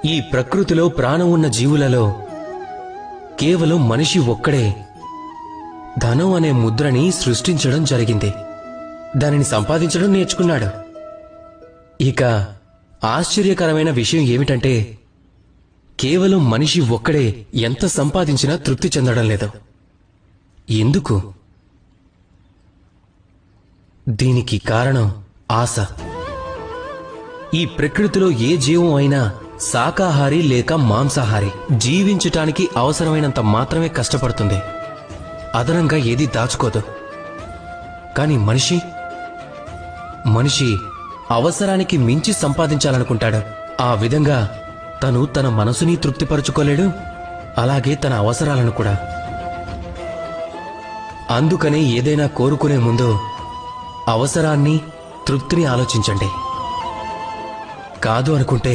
ఈ ప్రకృతిలో ప్రాణం ఉన్న జీవులలో కేవలం మనిషి ఒక్కడే ధనం అనే ముద్రని సృష్టించడం జరిగింది. దానిని సంపాదించడం నేర్చుకున్నాడు. ఇక ఆశ్చర్యకరమైన విషయం ఏమిటంటే కేవలం మనిషి ఒక్కడే ఎంత సంపాదించినా తృప్తి చెందడం లేదు. ఎందుకు? దీనికి కారణం ఆశ. ఈ ప్రకృతిలో ఏ జీవం అయినా శాకాహారి లేక మాంసాహారి. జీవించటానికి అవసరమైనంత మాత్రమే కష్టపడుతుంది, అదనంగా ఏదీ దాచుకోదు. కాని మనిషి అవసరానికి మించి సంపాదించాలనుకుంటాడు. ఆ విధంగా తను తన మనసుని తృప్తిపరచుకోలేడు, అలాగే తన అవసరాలను కూడా. అందుకనే ఏదైనా కోరుకునే ముందు అవసరాన్ని, తృప్తిని ఆలోచించండి. కాదు అనుకుంటే